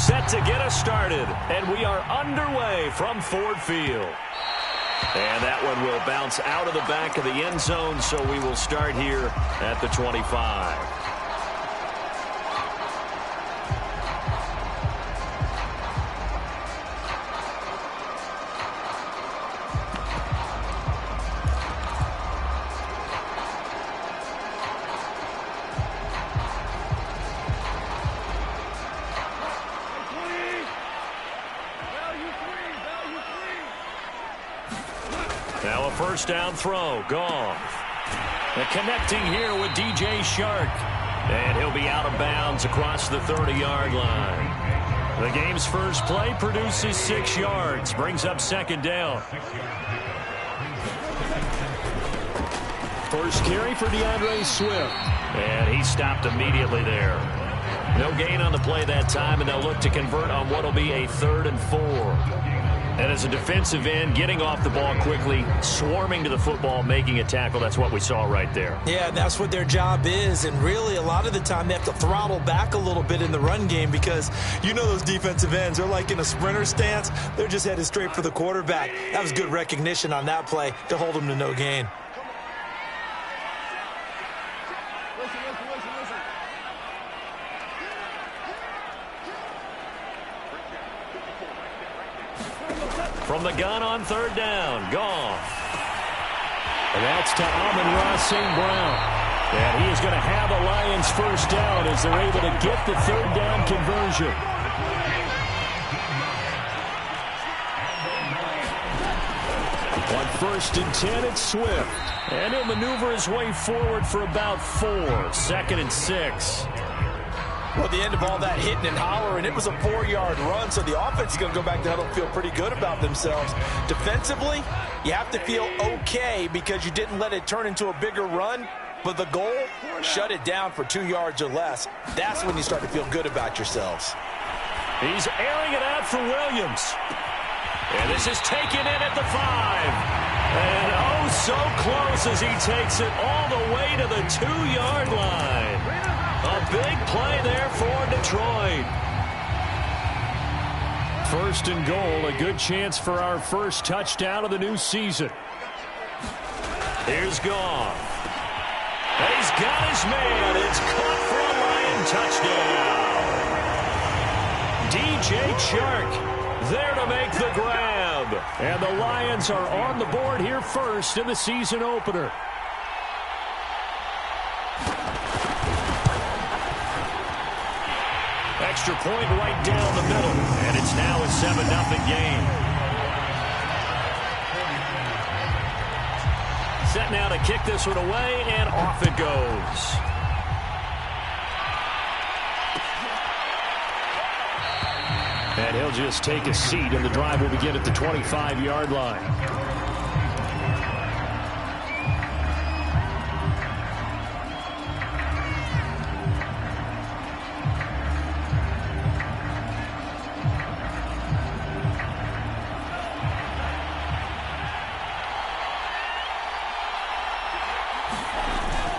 set to get us started, and we are underway from Ford Field. And that one will bounce out of the back of the end zone, so we will start here at the 25. Now a first down throw. Goff. And connecting here with DJ Shark. And he'll be out of bounds across the 30-yard line. The game's first play produces 6 yards. Brings up second down. First carry for DeAndre Swift. And he stopped immediately there. No gain on the play that time, and they'll look to convert on what will be a 3rd and 4. And as a defensive end, getting off the ball quickly, swarming to the football, making a tackle, that's what we saw right there. Yeah, that's what their job is. And really, a lot of the time, they have to throttle back a little bit in the run game because you know those defensive ends, they're like in a sprinter stance. They're just headed straight for the quarterback. That was good recognition on that play to hold them to no gain. From the gun on 3rd down, Goff. And that's to Amon-Ra St. Brown. And he is going to have the Lions first down as they're able to get the 3rd down conversion. On 1st and 10, it's Swift. And he'll maneuver his way forward for about 4. 2nd and 6. Well, the end of all that hitting and hollering, it was a 4-yard run, so the offense is going to go back to huddle and feel pretty good about themselves. Defensively, you have to feel okay because you didn't let it turn into a bigger run, but the goal, shut it down for 2 yards or less. That's when you start to feel good about yourselves. He's airing it out for Williams. And this is taken in at the 5. And oh, so close as he takes it all the way to the 2-yard line. A big play there for Detroit. 1st and goal, a good chance for our first touchdown of the new season. Here's Goff. He's got his man. It's caught for a Lion touchdown. DJ Chark there to make the grab. And the Lions are on the board here first in the season opener. Extra point right down the middle, and it's now a 7-0 game. Set now to kick this one away, and off it goes. And he'll just take a seat, and the drive will begin at the 25-yard line.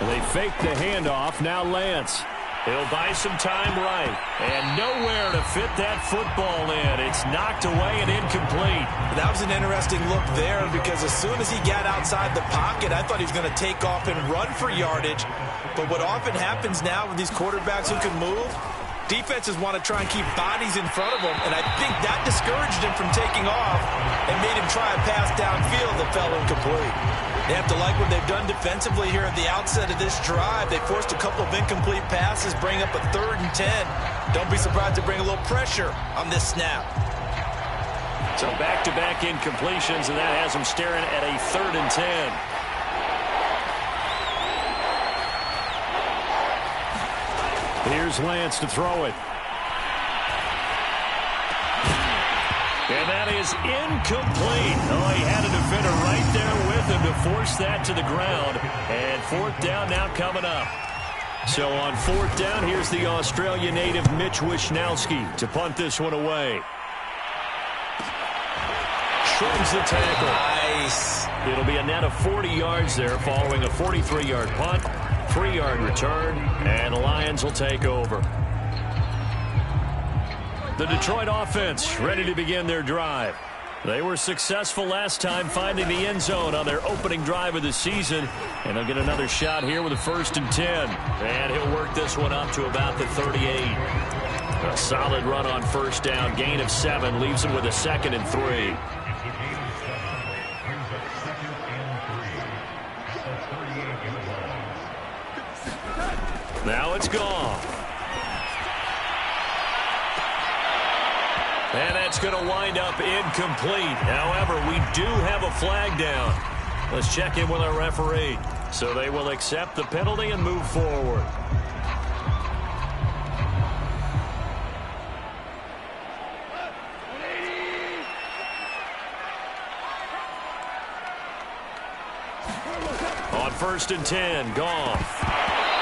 They fake the handoff. Now Lance. He'll buy some time right. And nowhere to fit that football in. It's knocked away and incomplete. That was an interesting look there because as soon as he got outside the pocket, I thought he was going to take off and run for yardage. But what often happens now with these quarterbacks who can move, defenses want to try and keep bodies in front of them. And I think that discouraged him from taking off and made him try a pass downfield that fell incomplete. They have to like what they've done defensively here at the outset of this drive. They forced a couple of incomplete passes, bring up a 3rd and 10. Don't be surprised to bring a little pressure on this snap. So back-to-back incompletions, and that has them staring at a 3rd and 10. Here's Lance to throw it. And that is incomplete. Oh, he had a defender right there with him to force that to the ground. And 4th down now coming up. So on 4th down, here's the Australia native Mitch Wishnowsky to punt this one away. Shreds the tackle. Nice. It'll be a net of 40 yards there following a 43-yard punt, 3-yard return, and the Lions will take over. The Detroit offense ready to begin their drive. They were successful last time finding the end zone on their opening drive of the season, and they'll get another shot here with a 1st and 10. And he'll work this one up to about the 38. A solid run on 1st down, gain of 7, leaves him with a 2nd and 3. Now it's gone. And that's going to wind up incomplete. However, we do have a flag down. Let's check in with our referee. So they will accept the penalty and move forward. On 1st and 10, Goff.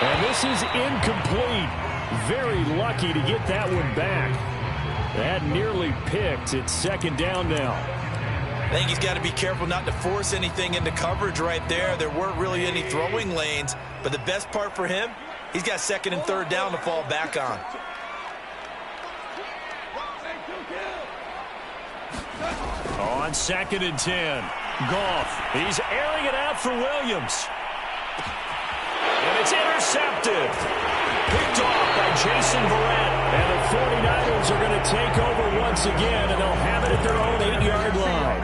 And this is incomplete. Very lucky to get that one back. That nearly picked. It's 2nd down now. I think he's got to be careful not to force anything into coverage right there. There weren't really any throwing lanes, but the best part for him, he's got 2nd and 3rd down to fall back on. On 2nd and 10, Goff. He's airing it out for Williams. And it's intercepted. Picked off by Jason Verrett. And the 49ers are going to take over once again, and they'll have it at their own 8-yard line.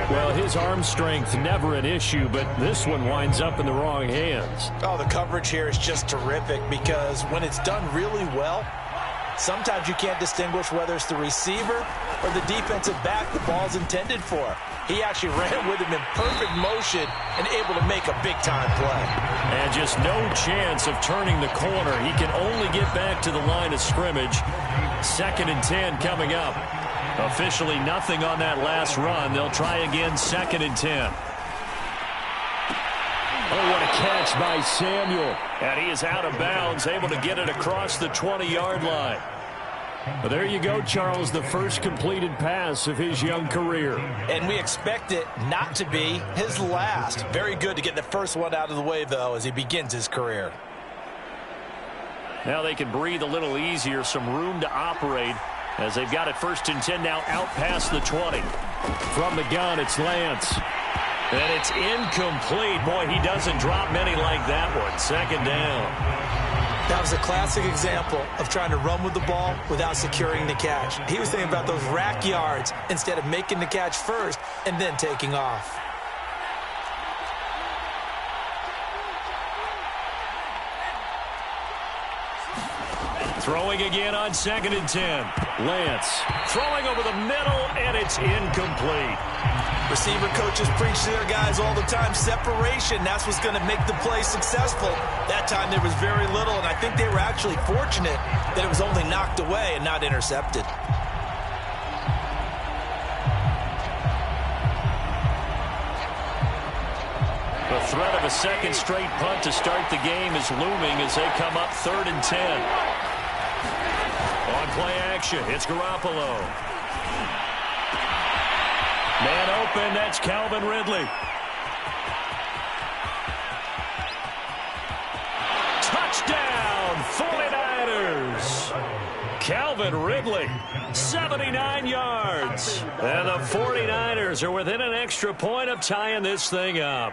Well, his arm strength, never an issue, but this one winds up in the wrong hands. Oh, the coverage here is just terrific because when it's done really well, sometimes you can't distinguish whether it's the receiver or the defensive back the ball's intended for. He actually ran with him in perfect motion and able to make a big-time play. And just no chance of turning the corner. He can only get back to the line of scrimmage. 2nd and 10 coming up. Officially nothing on that last run. They'll try again, 2nd and 10. Oh, what a catch by Samuel. And he is out of bounds, able to get it across the 20-yard line. Well, there you go, Charles, the first completed pass of his young career. And we expect it not to be his last. Very good to get the first one out of the way, though, as he begins his career. Now they can breathe a little easier, some room to operate as they've got it 1st and 10 now out past the 20. From the gun, it's Lance. And it's incomplete. Boy, he doesn't drop many like that one. 2nd down. That was a classic example of trying to run with the ball without securing the catch. He was thinking about those rack yards instead of making the catch first and then taking off. Throwing again on 2nd and 10. Lance throwing over the middle, and it's incomplete. Receiver coaches preach to their guys all the time. Separation, that's what's going to make the play successful. That time there was very little, and I think they were actually fortunate that it was only knocked away and not intercepted. The threat of a 2nd straight punt to start the game is looming as they come up 3rd and 10. On play action, it's Garoppolo. Man open, that's Calvin Ridley. Touchdown, 49ers. Calvin Ridley, 79 yards. And the 49ers are within an extra point of tying this thing up.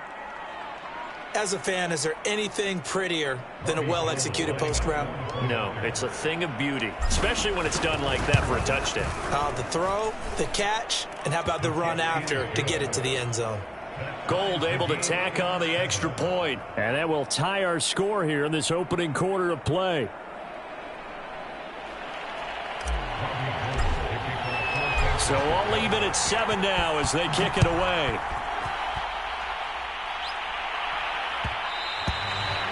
As a fan, is there anything prettier than a well-executed post route? No, it's a thing of beauty, especially when it's done like that for a touchdown. The throw, the catch, and how about the run after to get it to the end zone? Gold able to tack on the extra point. And that will tie our score here in this opening quarter of play. So I'll leave it at 7 now as they kick it away.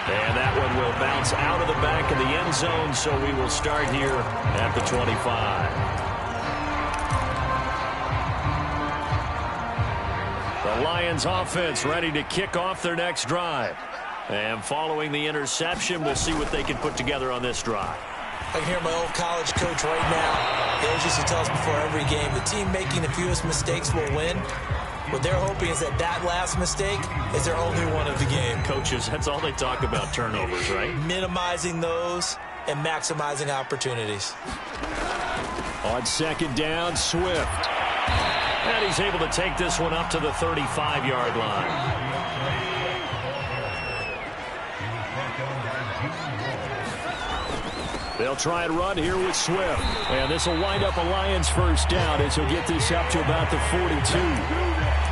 And that one will bounce out of the back of the end zone, so we will start here at the 25. The Lions offense ready to kick off their next drive. And following the interception, we'll see what they can put together on this drive. I can hear my old college coach right now. He always used to tell us before every game, the team making the fewest mistakes will win. What they're hoping is that that last mistake is their only one of the game. Coaches, that's all they talk about, turnovers, right? Minimizing those and maximizing opportunities. On second down, Swift. And he's able to take this one up to the 35-yard line. They'll try and run here with Swift. And this will wind up a Lions first down as he'll get this up to about the 42.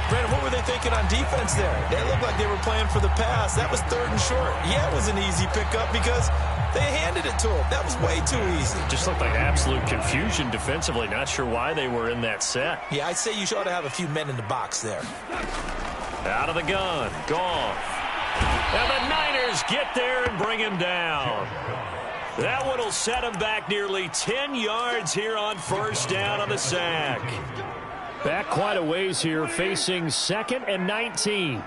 Brandon, what were they thinking on defense there? They looked like they were playing for the pass. That was 3rd and short. Yeah, it was an easy pickup because they handed it to him. That was way too easy. Just looked like absolute confusion defensively. Not sure why they were in that set. Yeah, I'd say you ought to have a few men in the box there. Out of the gun. Goff. And the Niners get there and bring him down. That one will set him back nearly 10 yards here on first down on the sack. Back quite a ways here, facing 2nd and 19.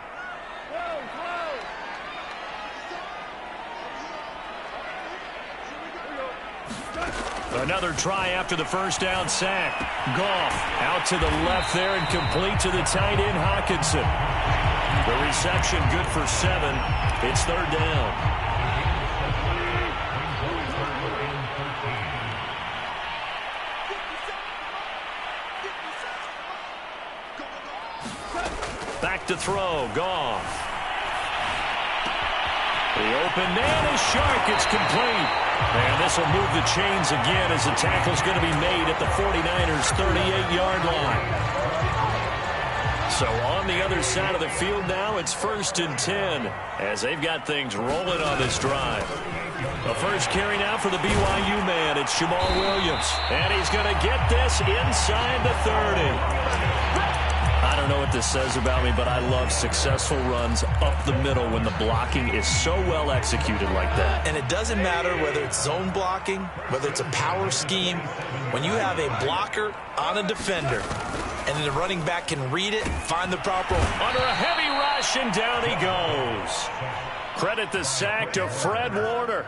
Another try after the first down sack. Goff out to the left there and complete to the tight end Hawkinson. The reception good for 7. It's 3rd down. Back to throw. Goff. The open man is sharp. It's complete. And this will move the chains again as the tackle's going to be made at the 49ers' 38-yard line. So on the other side of the field now, it's 1st and 10 as they've got things rolling on this drive. The first carry now for the BYU man. It's Jamal Williams. And he's going to get this inside the 30. I don't know what this says about me, but I love successful runs up the middle when the blocking is so well executed like that. And it doesn't matter whether it's zone blocking, whether it's a power scheme. When you have a blocker on a defender, and then the running back can read it, find the proper... Under a heavy rush, and down he goes. Credit the sack to Fred Warner.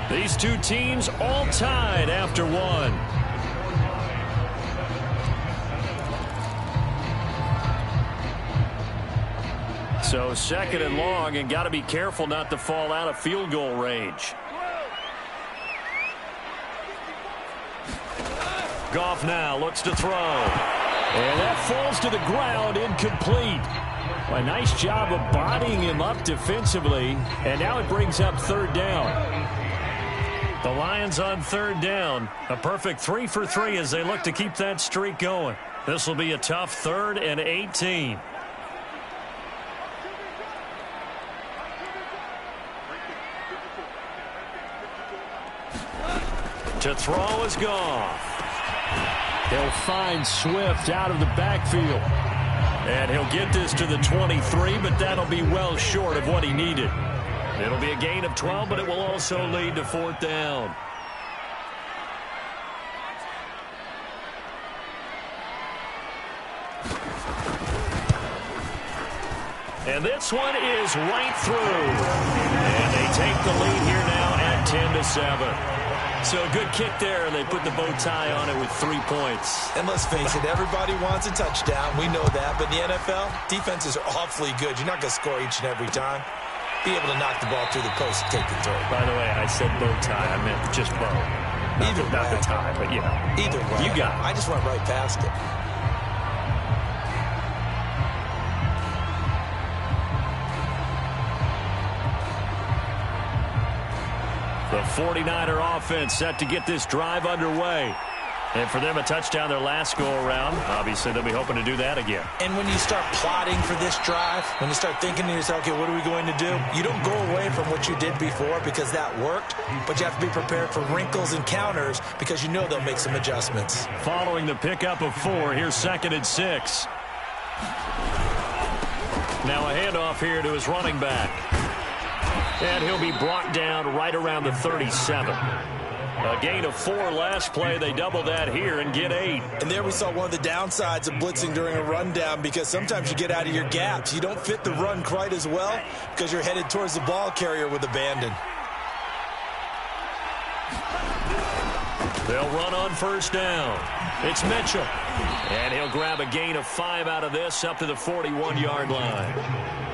These two teams all tied after one. So 2nd and long, and got to be careful not to fall out of field goal range. Goff now looks to throw. And that falls to the ground, incomplete. A nice job of bodying him up defensively, and now it brings up 3rd down. The Lions on 3rd down. A perfect 3 for 3 as they look to keep that streak going. This will be a tough 3rd and 18. To throw is Goff. They'll find Swift out of the backfield. And he'll get this to the 23, but that'll be well short of what he needed. It'll be a gain of 12, but it will also lead to 4th down. And this one is right through. And they take the lead here now at 10-7. So a good kick there, and they put the bow tie on it with 3 points. And let's face it, everybody wants a touchdown. We know that. But in the NFL, defenses are awfully good. You're not going to score each and every time. Be able to knock the ball through the post and take the throw. By the way, I said bow tie. I meant just bow. Not the tie, but you know. Either way. You got it. I just went right past it. The 49er offense set to get this drive underway. And for them, a touchdown their last go-around. Obviously, they'll be hoping to do that again. And when you start plotting for this drive, when you start thinking to yourself, okay, what are we going to do? You don't go away from what you did before because that worked, but you have to be prepared for wrinkles and counters because you know they'll make some adjustments. Following the pickup of 4, here's 2nd and 6. Now a handoff here to his running back. And he'll be brought down right around the 37. A gain of 4 last play. They double that here and get 8. And there we saw one of the downsides of blitzing during a rundown because sometimes you get out of your gaps. You don't fit the run quite as well because you're headed towards the ball carrier with abandon. They'll run on first down. It's Mitchell. And he'll grab a gain of 5 out of this up to the 41-yard line.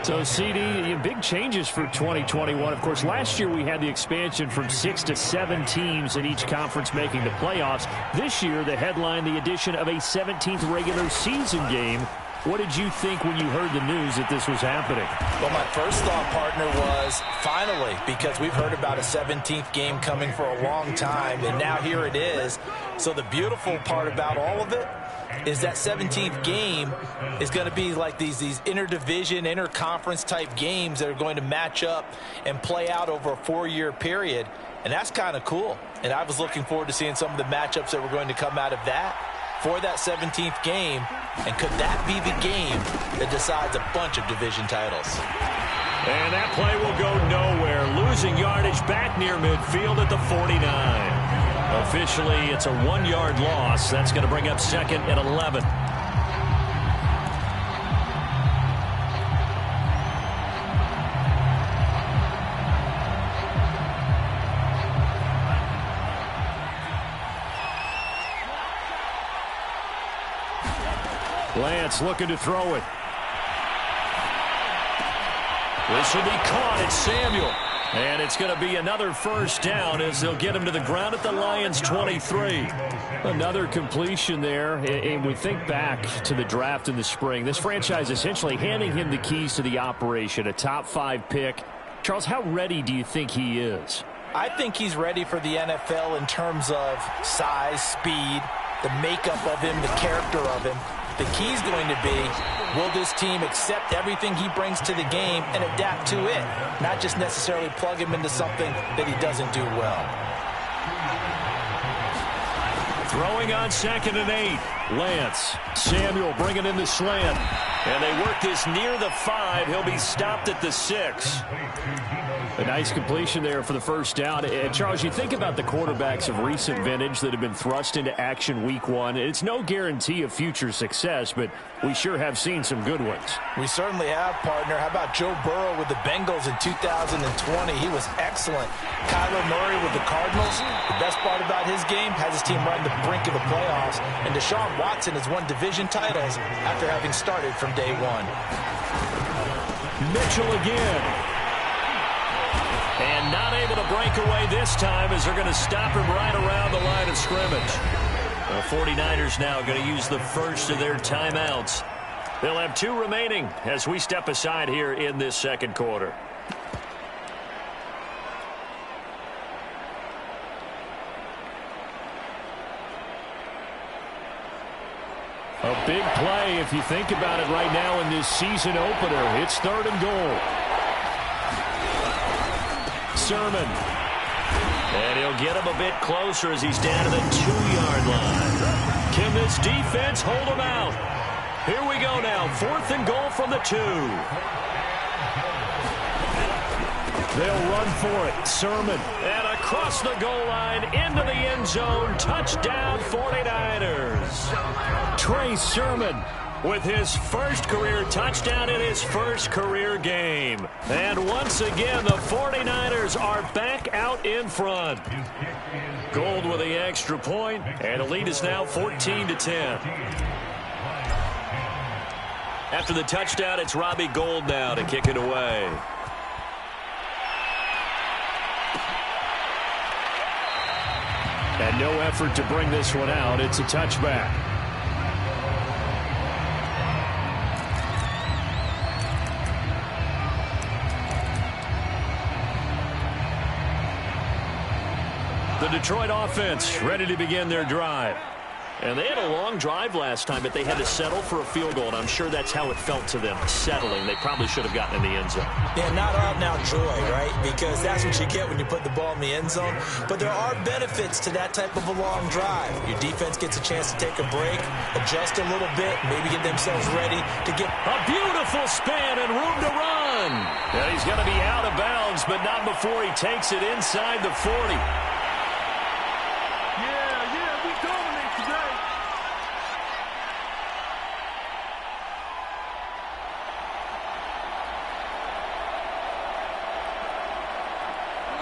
So, CD, big changes for 2021. Of course, last year we had the expansion from 6 to 7 teams in each conference making the playoffs. This year, they headlined the addition of a 17th regular season game. What did you think when you heard the news that this was happening? Well, my first thought, partner, was finally, because we've heard about a 17th game coming for a long time, and now here it is. So the beautiful part about all of it is that 17th game is going to be like these interdivision, interconference type games that are going to match up and play out over a 4-year period, and that's kind of cool. And I was looking forward to seeing some of the matchups that were going to come out of that for that 17th game, and could that be the game that decides a bunch of division titles? And that play will go nowhere. Losing yardage back near midfield at the 49. Officially, it's a 1-yard loss. That's going to bring up second and 11. Lance looking to throw it. This will be caught. It's Samuel. And it's going to be another first down as they'll get him to the ground at the Lions' 23. Another completion there. And we think back to the draft in the spring. This franchise essentially handing him the keys to the operation, a top 5 pick. Charles, how ready do you think he is? I think he's ready for the NFL in terms of size, speed, the makeup of him, the character of him. The key is going to be, will this team accept everything he brings to the game and adapt to it, not just necessarily plug him into something that he doesn't do well. Throwing on 2nd and 8. Lance. Samuel bringing in the slant. And they work this near the 5. He'll be stopped at the 6. A nice completion there for the first down. And Charles, you think about the quarterbacks of recent vintage that have been thrust into action week 1. It's no guarantee of future success, but we sure have seen some good ones. We certainly have, partner. How about Joe Burrow with the Bengals in 2020? He was excellent. Kyler Murray with the Cardinals. The best part about his game, has his team right on the brink of the playoffs. And Deshaun Watson has won division titles after having started from day 1. Mitchell again. And not able to break away this time as they're going to stop him right around the line of scrimmage. The 49ers now going to use the first of their timeouts. They'll have 2 remaining as we step aside here in this second quarter. A big play if you think about it right now in this season opener. It's 3rd and goal. Sermon. And he'll get him a bit closer as he's down to the 2-yard line. Can this defense hold him out? Here we go now. 4th and goal from the 2. They'll run for it. Sermon. And across the goal line into the end zone. Touchdown 49ers. Trey Sermon with his first career touchdown in his first career game. And once again, the 49ers are back out in front. Gold with the extra point, and the lead is now 14-10. After the touchdown, it's Robbie Gould now to kick it away. And no effort to bring this one out. It's a touchback. The Detroit offense ready to begin their drive. And they had a long drive last time, but they had to settle for a field goal, and I'm sure that's how it felt to them, settling. They probably should have gotten in the end zone. Yeah, not out now joy, right? Because that's what you get when you put the ball in the end zone. But there are benefits to that type of a long drive. Your defense gets a chance to take a break, adjust a little bit, maybe get themselves ready to get a beautiful span and room to run. And he's going to be out of bounds, but not before he takes it inside the 40.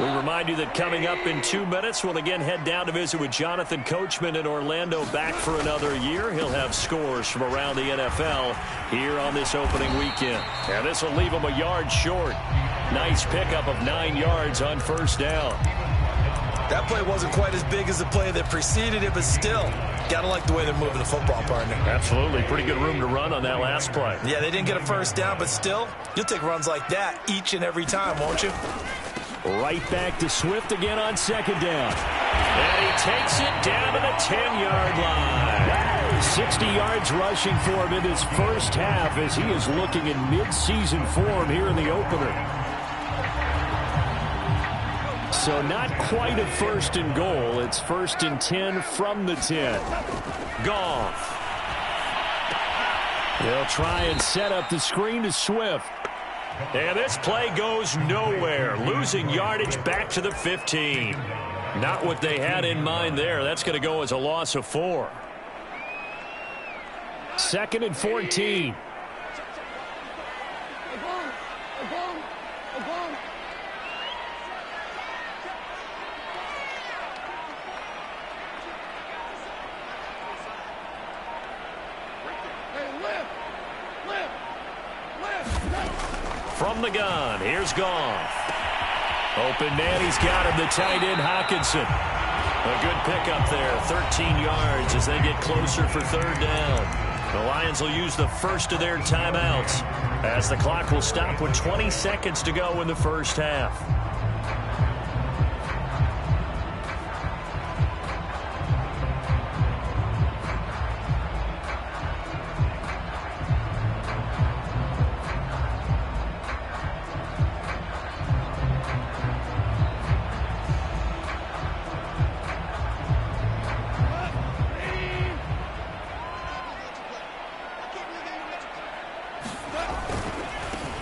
We remind you that coming up in 2 minutes, we'll again head down to visit with Jonathan Coachman in Orlando, back for another year. He'll have scores from around the NFL here on this opening weekend. And this will leave him a yard short. Nice pickup of 9 yards on first down. That play wasn't quite as big as the play that preceded it, but still, got to like the way they're moving the football, partner. Absolutely. Pretty good room to run on that last play. Yeah, they didn't get a first down, but still, you'll take runs like that each and every time, won't you? Right back to Swift again on second down. And he takes it down to the 10-yard line. 60 yards rushing for him in his first half as he is looking in mid-season form here in the opener. So not quite a first and goal. It's first and 10 from the 10. Goff. They'll try and set up the screen to Swift. And this play goes nowhere. Losing yardage back to the 15. Not what they had in mind there. That's going to go as a loss of 4. Second and 14. From the gun, here's Goff. Open man, he's got him, the tight end, Hockenson. A good pickup there, 13 yards as they get closer for third down. The Lions will use the first of their timeouts as the clock will stop with 20 seconds to go in the first half.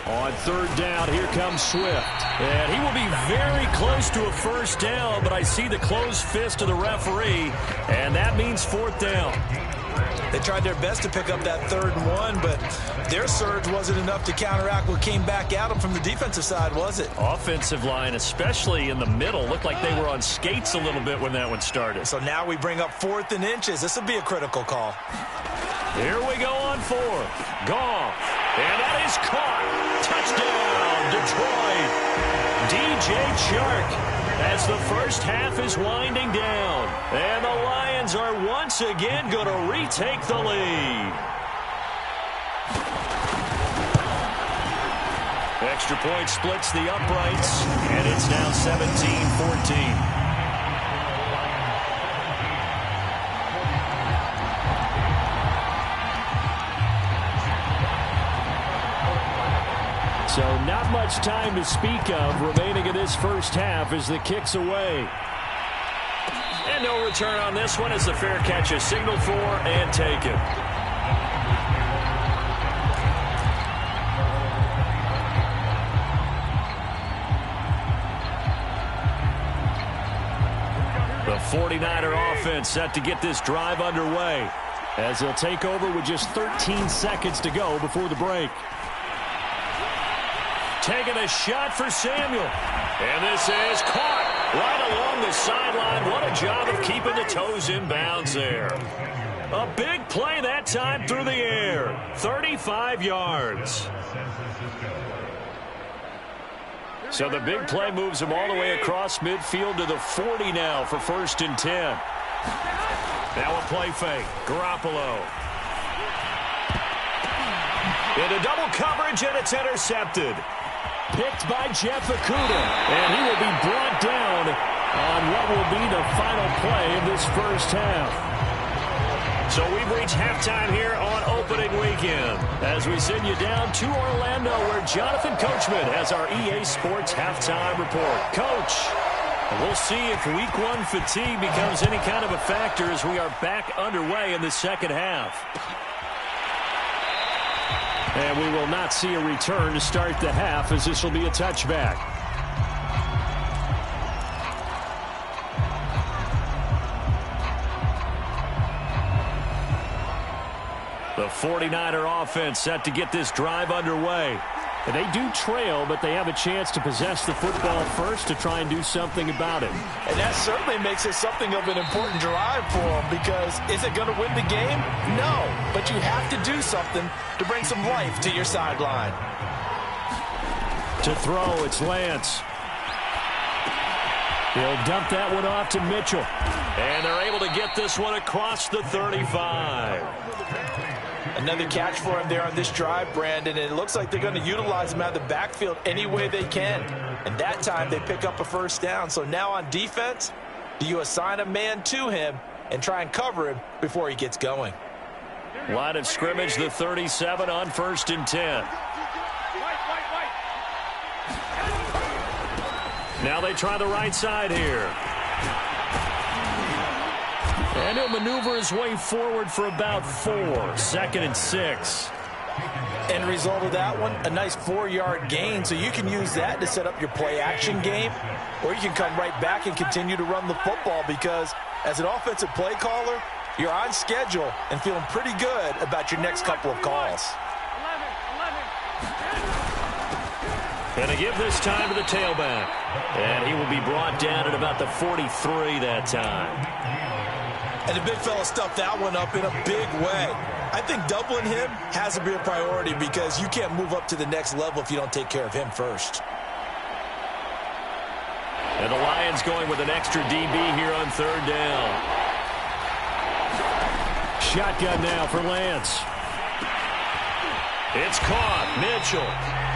On third down, here comes Swift. And he will be very close to a first down, but I see the closed fist of the referee, and that means fourth down. They tried their best to pick up that 3rd and 1, but their surge wasn't enough to counteract what came back at them from the defensive side, was it? Offensive line, especially in the middle, looked like they were on skates a little bit when that one started. So now we bring up 4th and inches. This will be a critical call. Here we go on 4th. Goff. And that is caught. Touchdown, Detroit. DJ Chark as the first half is winding down. And the Lions are once again going to retake the lead. Extra point splits the uprights, and it's now 17-14. So not much time to speak of remaining in this first half as the kick's away. And no return on this one as the fair catch is signaled for and taken. The 49er offense set to get this drive underway as they'll take over with just 13 seconds to go before the break. Taking a shot for Samuel. And this is caught right along the sideline. What a job of keeping the toes in bounds there. A big play that time through the air. 35 yards. So the big play moves them all the way across midfield to the 40 now for first and 10. Now a play fake. Garoppolo. Into double coverage, and it's intercepted. Picked by Jeff Okudah, and he will be brought down on what will be the final play of this first half. So we've reached halftime here on opening weekend as we send you down to Orlando where Jonathan Coachman has our EA Sports halftime report. Coach, we'll see if week 1 fatigue becomes any kind of a factor as we are back underway in the second half. And we will not see a return to start the half as this will be a touchback. The 49er offense set to get this drive underway. And they do trail, but they have a chance to possess the football first to try and do something about it. And that certainly makes it something of an important drive for them, because is it going to win the game? No, but you have to do something to bring some life to your sideline. To throw, it's Lance. He'll dump that one off to Mitchell. And they're able to get this one across the 35. Another catch for him there on this drive, Brandon, and it looks like they're going to utilize him out of the backfield any way they can. And that time they pick up a first down. So now on defense, do you assign a man to him and try and cover him before he gets going? Line of scrimmage, the 37 on 1st and 10. Now they try the right side here. And he'll maneuver his way forward for about 4. 2nd and 6. End result of that one, a nice 4-yard gain. So you can use that to set up your play-action game, or you can come right back and continue to run the football, because as an offensive play caller, you're on schedule and feeling pretty good about your next couple of calls. And to give this time to the tailback. And he will be brought down at about the 43 that time. And the big fella stuffed that one up in a big way. I think doubling him has to be a priority, because you can't move up to the next level if you don't take care of him first. And the Lions going with an extra DB here on 3rd down. Shotgun now for Lance. It's caught. Mitchell.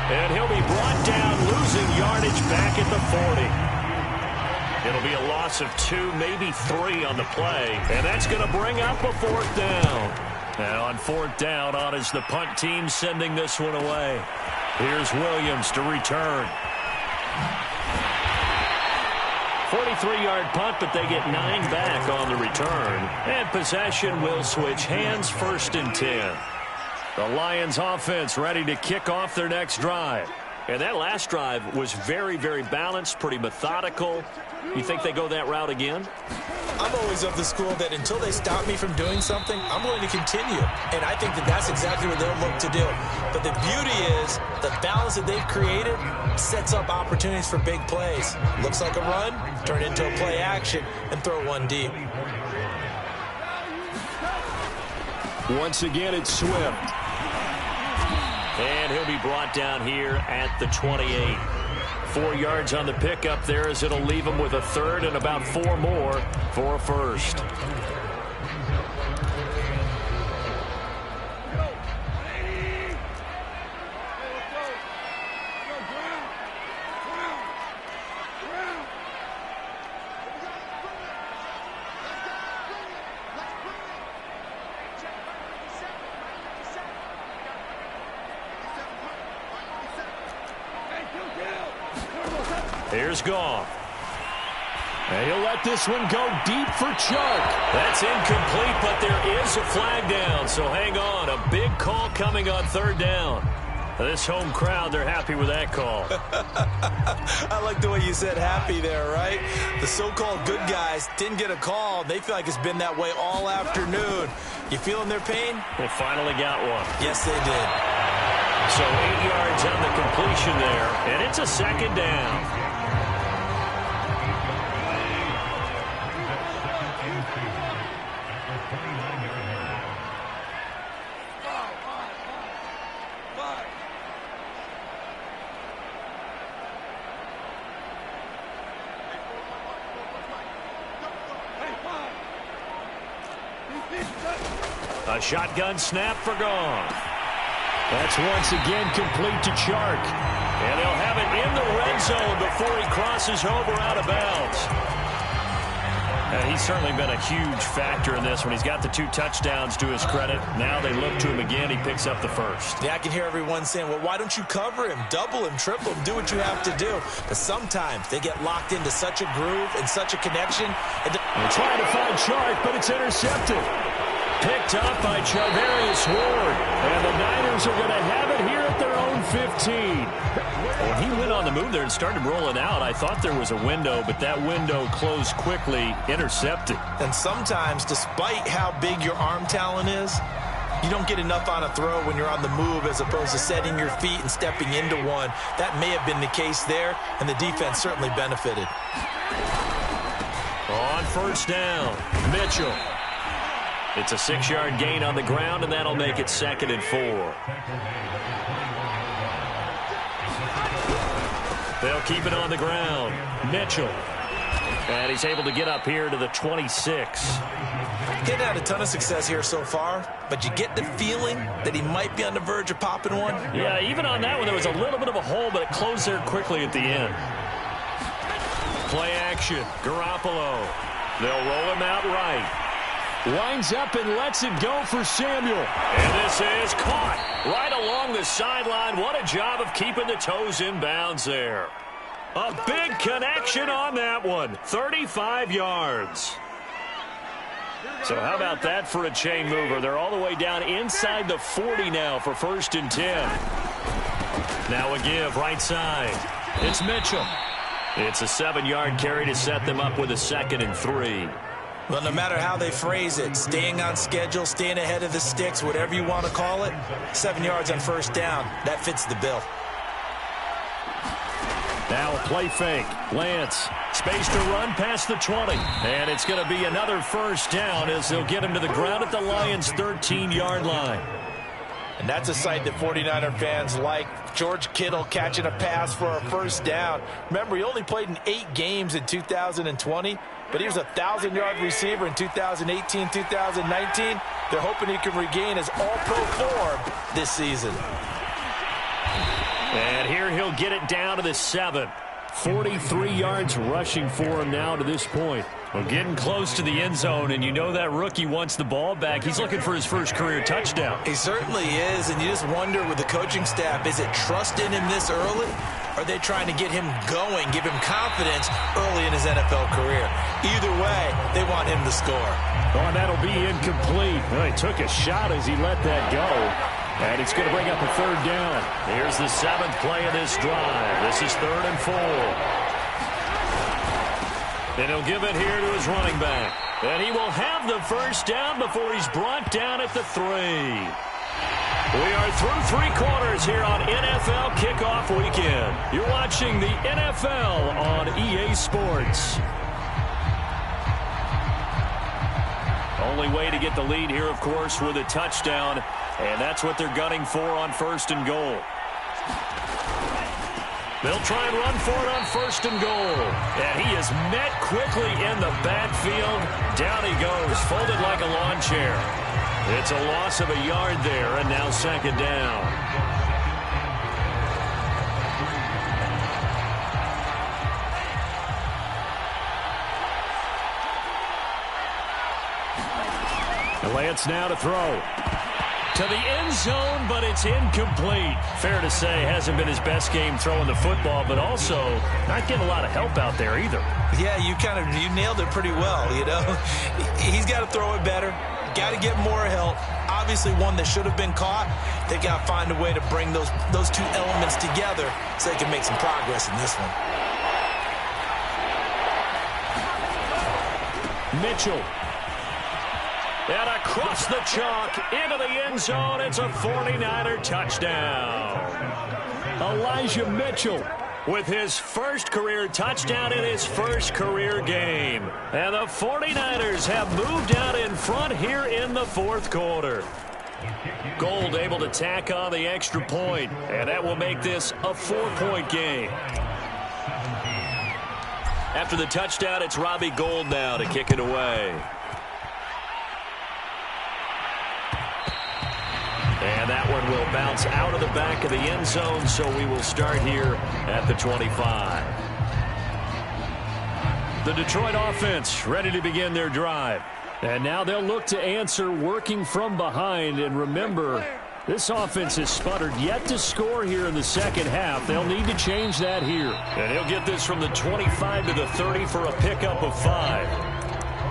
And he'll be brought down, losing yardage back at the 40. It'll be a loss of 2, maybe 3 on the play. And that's going to bring up a 4th down. And on 4th down, on is the punt team sending this one away. Here's Williams to return. 43-yard punt, but they get 9 back on the return. And possession will switch hands, 1st and 10. The Lions offense ready to kick off their next drive. And that last drive was very, very balanced, pretty methodical. You think they go that route again? I'm always of the school that until they stop me from doing something, I'm going to continue. And I think that that's exactly what they'll look to do. But the beauty is the balance that they've created sets up opportunities for big plays. Looks like a run, turn into a play action, and throw one deep. Once again, it's Swift. And he'll be brought down here at the 28. 4 yards on the pickup there, as it'll leave him with a 3rd and about 4 more for a 1st. Here's Goff. And he'll let this one go deep for Chark. That's incomplete, but there is a flag down, so hang on. A big call coming on 3rd down. This home crowd, they're happy with that call. I like the way you said happy there, right? The so-called good guys didn't get a call. They feel like it's been that way all afternoon. You feeling their pain? They finally got one. Yes, they did. So 8 yards on the completion there, and it's a 2nd down. A shotgun snap for Goff. That's once again complete to Chark. And he'll have it in the red zone before he crosses over out of bounds. He's certainly been a huge factor in this one. He's got the 2 touchdowns to his credit. Now they look to him again. He picks up the 1st. Yeah, I can hear everyone saying, well, why don't you cover him, double him, triple him, do what you have to do. But sometimes they get locked into such a groove and such a connection. They're trying to find Chark, but it's intercepted. Picked up by Charvarius Ward. And the Niners are going to have it here at their own 15. When he went on the move there and started rolling out, I thought there was a window, but that window closed quickly, intercepted. And sometimes, despite how big your arm talent is, You don't get enough on a throw when you're on the move as opposed to setting your feet and stepping into one. That may have been the case there, and the defense certainly benefited. On first down, Mitchell. It's a 6-yard gain on the ground, and that'll make it 2nd and 4. They'll keep it on the ground. Mitchell. And he's able to get up here to the 26. He's had a ton of success here so far, but you get the feeling that he might be on the verge of popping one. Yeah, even on that one, there was a little bit of a hole, but it closed there quickly at the end. Play action. Garoppolo. They'll roll him out right. Lines up and lets it go for Samuel. And this is caught right along the sideline. What a job of keeping the toes in bounds there. A big connection on that one. 35 yards. So how about that for a chain mover? They're all the way down inside the 40 now for 1st and 10. Now a give right side. It's Mitchell. It's a 7-yard carry to set them up with a 2nd and 3. Well, no matter how they phrase it, staying on schedule, staying ahead of the sticks, whatever you want to call it, 7 yards on first down, that fits the bill. Now a play fake. Lance, space to run past the 20. And it's going to be another first down as they'll get him to the ground at the Lions' 13-yard line. And that's a sight that 49er fans like. George Kittle catching a pass for a first down. Remember, he only played in 8 games in 2020, but he was a 1,000-yard receiver in 2018, 2019. They're hoping he can regain his all-pro form this season. And here he'll get it down to the 7. 43 yards rushing for him now to this point. Well, getting close to the end zone, and you know that rookie wants the ball back. He's looking for his first career touchdown. He certainly is, and you just wonder with the coaching staff, is it trust in him this early? Or are they trying to get him going, give him confidence early in his NFL career? Either way, they want him to score. Oh, and that'll be incomplete. Well, he took a shot as he let that go. And it's going to bring up a 3rd down. Here's the 7th play of this drive. This is 3rd and 4. And he'll give it here to his running back. And he will have the first down before he's brought down at the 3. We are through 3 quarters here on NFL Kickoff Weekend. You're watching the NFL on EA Sports. Only way to get the lead here, of course, with a touchdown. And that's what they're gunning for on 1st and goal. They'll try and run for it on 1st and goal. And he is met quickly in the backfield. Down he goes, folded like a lawn chair. It's a loss of a yard there, and now 2nd down. Lance now to throw. To the end zone, but it's incomplete. Fair to say, hasn't been his best game throwing the football, but also not getting a lot of help out there either. Yeah, you nailed it pretty well, you know. He's got to throw it better. Got to get more help. Obviously one that should have been caught. They got to find a way to bring those 2 elements together so they can make some progress in this one. Mitchell. And across the chalk into the end zone. It's a 49er touchdown. Elijah Mitchell with his first career touchdown in his first career game. And the 49ers have moved out in front here in the 4th quarter. Gold able to tack on the extra point, and that will make this a 4-point game. After the touchdown, it's Robbie Gould now to kick it away. And that one will bounce out of the back of the end zone, so we will start here at the 25. The Detroit offense ready to begin their drive. And now they'll look to answer working from behind. And remember, this offense has sputtered yet to score here in the second half. They'll need to change that here. And he'll get this from the 25 to the 30 for a pickup of 5.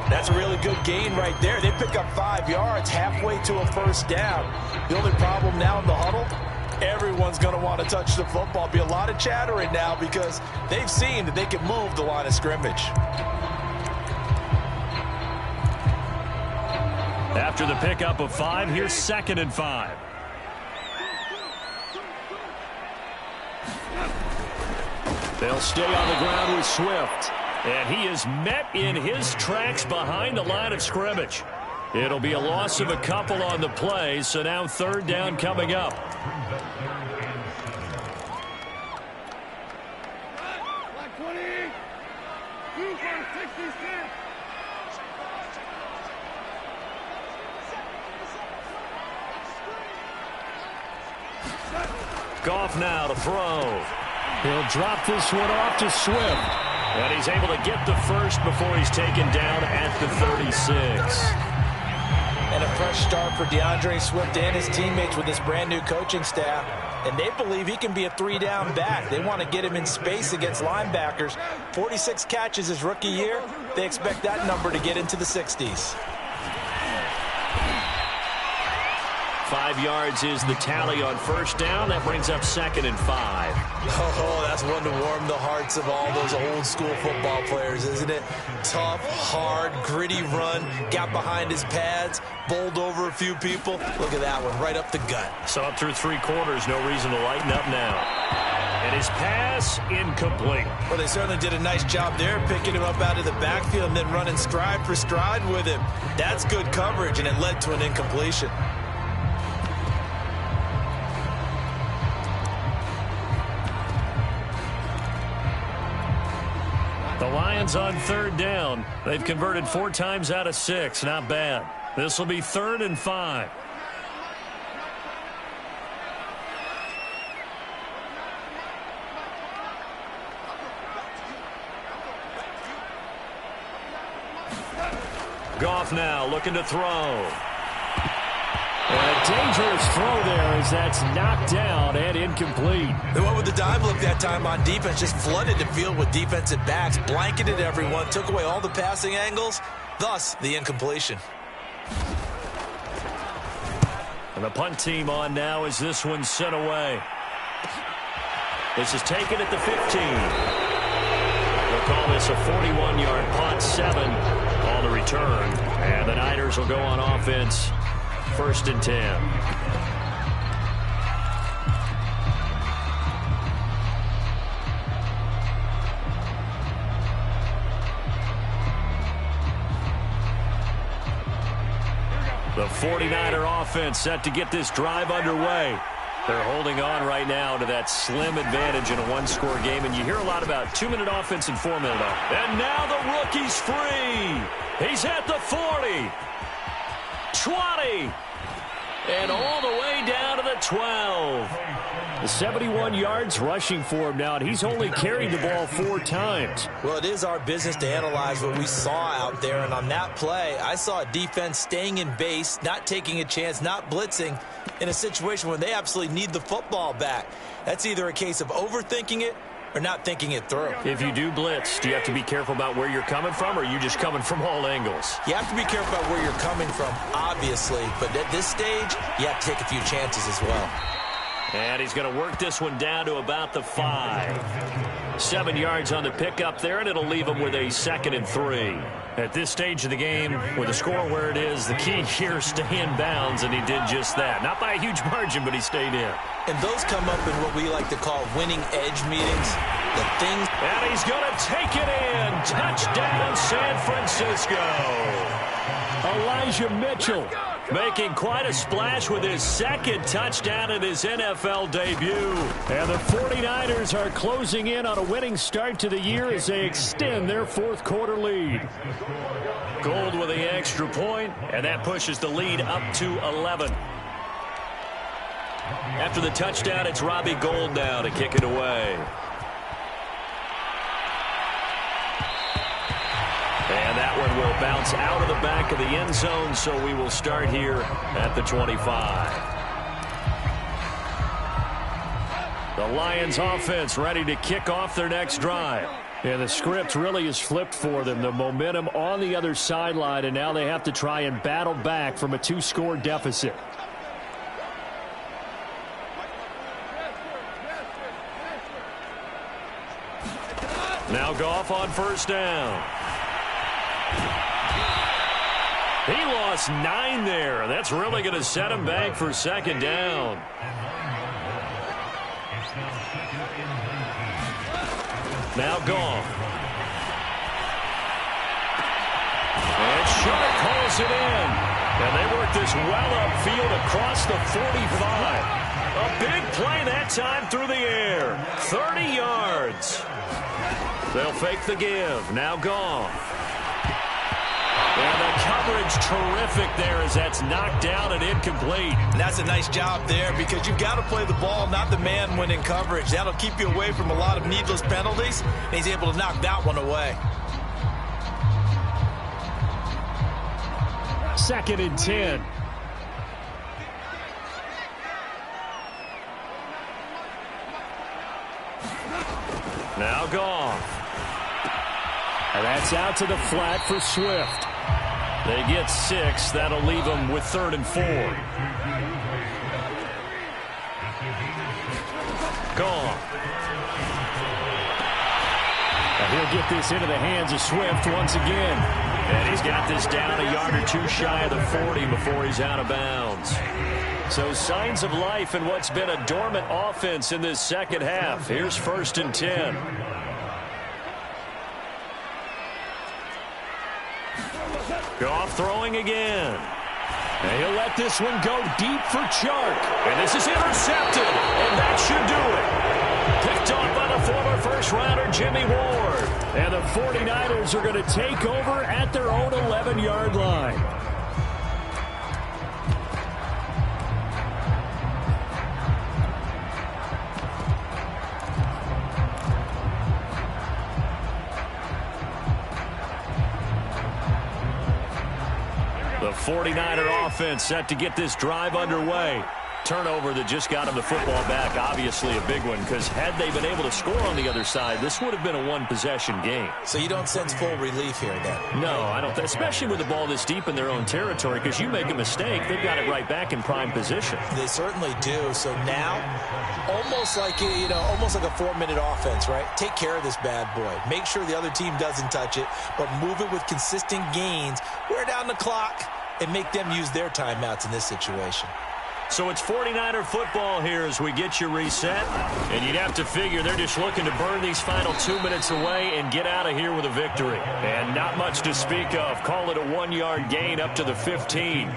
That's a really good gain right there. They pick up 5 yards halfway to a first down. The only problem now in the huddle, everyone's going to want to touch the football. Be a lot of chattering now because they've seen that they can move the line of scrimmage. After the pickup of 5, here's 2nd and 5. They'll stay on the ground with Swift. And he is met in his tracks behind the line of scrimmage. It'll be a loss of a couple on the play, so now 3rd down coming up. Goff now to throw. He'll drop this one off to Swift. And he's able to get the first before he's taken down at the 36. And a fresh start for DeAndre Swift and his teammates with this brand new coaching staff. And they believe he can be a 3-down back. They want to get him in space against linebackers. 46 catches his rookie year. They expect that number to get into the 60s. 5 yards is the tally on 1st down. That brings up 2nd and 5. Oh, that's one to warm the hearts of all those old school football players, isn't it? Tough, hard, gritty run. Got behind his pads, bowled over a few people. Look at that one, right up the gut. So up through 3 quarters, no reason to lighten up now. And his pass incomplete. Well, they certainly did a nice job there, picking him up out of the backfield and then running stride for stride with him. That's good coverage, and it led to an incompletion. The Lions on 3rd down. They've converted 4 times out of 6. Not bad. This will be 3rd and 5. Goff now looking to throw. And a dangerous throw there as that's knocked down and incomplete. They went with the dive look that time on defense, just flooded the field with defensive backs, blanketed everyone, took away all the passing angles, thus the incompletion. And the punt team on now as this one's sent away. This is taken at the 15. They'll call this a 41-yard punt, 7 on the return. And the Niners will go on offense. 1st and 10. The 49er offense set to get this drive underway. They're holding on right now to that slim advantage in a 1-score game, and you hear a lot about 2-minute offense and 4-minute offense. And now the rookie's free. He's at the 40. 20. And all the way down to the 12. 71 yards rushing for him now, and he's only carried the ball 4 times. Well, it is our business to analyze what we saw out there, and on that play, I saw a defense staying in base, not taking a chance, not blitzing, in a situation where they absolutely need the football back. That's either a case of overthinking it or not thinking it through. If you do blitz, do you have to be careful about where you're coming from, or are you just coming from all angles? You have to be careful about where you're coming from, obviously, but at this stage, you have to take a few chances as well. And he's going to work this one down to about the 5. 7 yards on the pickup there, and it'll leave him with a 2nd and 3. At this stage of the game, with the score where it is, the key here is stay in bounds, and he did just that. Not by a huge margin, but he stayed in. And those come up in what we like to call winning edge meetings. The things. And he's going to take it in. Touchdown, San Francisco. Elijah Mitchell making quite a splash with his 2nd touchdown in his NFL debut. And the 49ers are closing in on a winning start to the year as they extend their 4th quarter lead. Gold with the extra point, and that pushes the lead up to 11. After the touchdown, it's Robbie Gould now to kick it away. And that one will bounce out of the back of the end zone, so we will start here at the 25. The Lions offense ready to kick off their next drive. And the script really is flipped for them. The momentum on the other sideline, and now they have to try and battle back from a 2-score deficit. Now Goff on 1st down. He lost lost 9 there. That's really going to set him back for second down. Now gone. And Sharp calls it in. And they work this well upfield across the 45. A big play that time through the air. 30 yards. They'll fake the give. Now gone. And the coverage terrific there as that's knocked down and incomplete. And that's a nice job there because you've got to play the ball, not the man when in coverage. That'll keep you away from a lot of needless penalties, and he's able to knock that one away. 2nd and 10. Now gone. And that's out to the flat for Swift. They get 6. That'll leave them with 3rd and 4. Gone. And he'll get this into the hands of Swift once again. And he's got this down a yard or 2 shy of the 40 before he's out of bounds. So signs of life in what's been a dormant offense in this second half. Here's 1st and 10. Goff throwing again. And he'll let this one go deep for Chark. And this is intercepted. And that should do it. Picked off by the former first-rounder Jimmy Ward. And the 49ers are going to take over at their own 11-yard line. The 49er offense set to get this drive underway. Turnover that just got him the football back, obviously a big one, because had they been able to score on the other side, this would have been a one-possession game. So you don't sense full relief here then? No, I don't. Especially with the ball this deep in their own territory, because you make a mistake, they've got it right back in prime position. They certainly do. So now, almost like almost like a 4-minute offense, right? Take care of this bad boy. Make sure the other team doesn't touch it, but move it with consistent gains. Wear down the clock and make them use their timeouts in this situation. So it's 49er football here as we get you reset. And you'd have to figure they're just looking to burn these final 2 minutes away and get out of here with a victory. And not much to speak of. Call it a 1-yard gain up to the 15.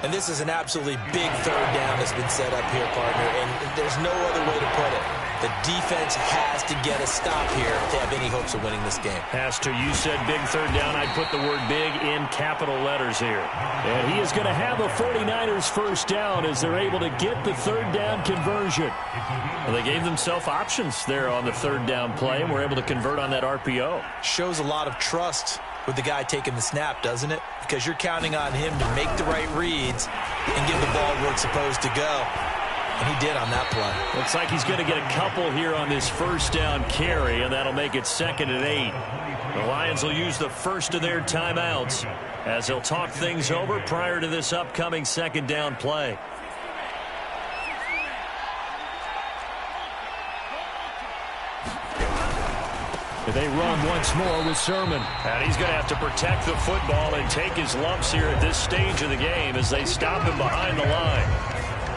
And this is an absolutely big 3rd down that's been set up here, partner. And there's no other way to put it. The defense has to get a stop here to have any hopes of winning this game. Has to. You said big 3rd down. I'd put the word big in capital letters here. And he is going to have a 49ers first down as they're able to get the 3rd down conversion. Well, they gave themselves options there on the 3rd down play and were able to convert on that RPO. Shows a lot of trust with the guy taking the snap, doesn't it? Because you're counting on him to make the right reads and give the ball where it's supposed to go. And he did on that play. Looks like he's going to get a couple here on this first down carry, and that'll make it 2nd and 8. The Lions will use the first of their timeouts as they'll talk things over prior to this upcoming 2nd down play. They run once more with Sermon. And he's going to have to protect the football and take his lumps here at this stage of the game as they stop him behind the line.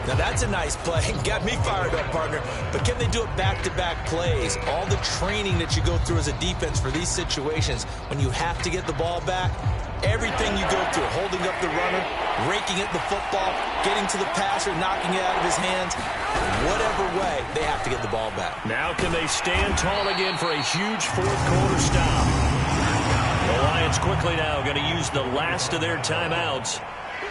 Now that's a nice play. Got me fired up, partner. But can they do it back-to-back plays? All the training that you go through as a defense for these situations, when you have to get the ball back, everything you go through, holding up the runner, raking at the football, getting to the passer, knocking it out of his hands, whatever way, they have to get the ball back. Now can they stand tall again for a huge 4th quarter stop? The Lions quickly now going to use the last of their timeouts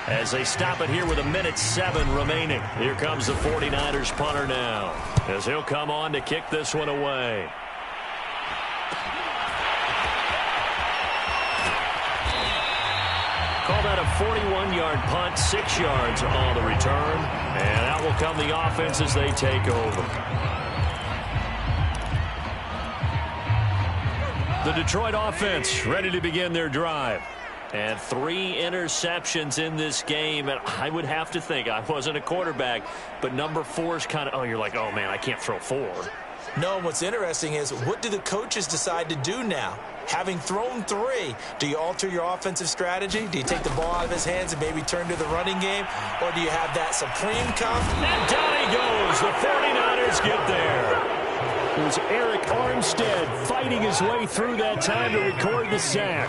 as they stop it here with 1:07 remaining. Here comes the 49ers punter now as he'll come on to kick this one away. Call that a 41-yard punt, 6 yards on the return. And out will come the offense as they take over. The Detroit offense ready to begin their drive. And 3 interceptions in this game. And I would have to think, I wasn't a quarterback, but number 4 is kind of, oh, you're like, oh, man, I can't throw 4. No, and what's interesting is, what do the coaches decide to do now? Having thrown 3, do you alter your offensive strategy? Do you take the ball out of his hands and maybe turn to the running game? Or do you have that supreme confidence? And down he goes. The 49ers get there. It was Eric Armstead fighting his way through that time to record the sack.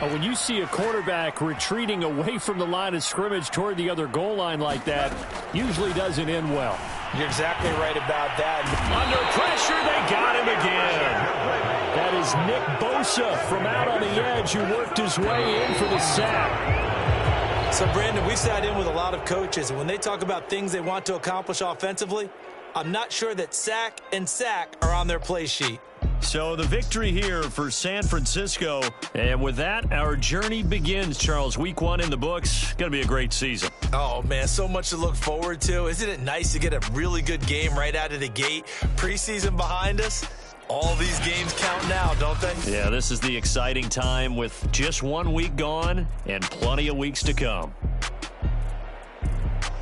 When you see a quarterback retreating away from the line of scrimmage toward the other goal line like that, usually doesn't end well. You're exactly right about that. Under pressure, they got him again. That is Nick Bosa from out on the edge who worked his way in for the sack. So, Brandon, we sat in with a lot of coaches, and when they talk about things they want to accomplish offensively, I'm not sure that sack and sack are on their play sheet. So the victory here for San Francisco. And with that, our journey begins, Charles. Week 1 in the books. Going to be a great season. Oh, man, so much to look forward to. Isn't it nice to get a really good game right out of the gate? Preseason behind us. All these games count now, don't they? Yeah, this is the exciting time with just 1 week gone and plenty of weeks to come.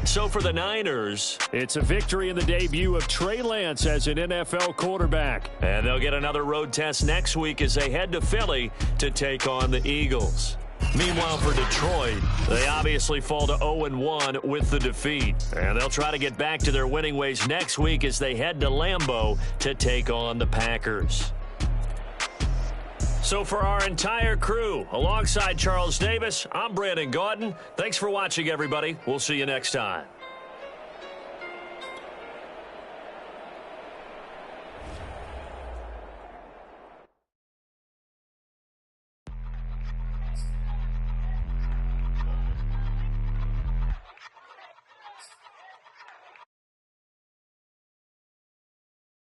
So for the Niners, it's a victory in the debut of Trey Lance as an NFL quarterback. And they'll get another road test next week as they head to Philly to take on the Eagles. Meanwhile, for Detroit, they obviously fall to 0-1 with the defeat. And they'll try to get back to their winning ways next week as they head to Lambeau to take on the Packers. So for our entire crew, alongside Charles Davis, I'm Brandon Gaudin. Thanks for watching, everybody. We'll see you next time.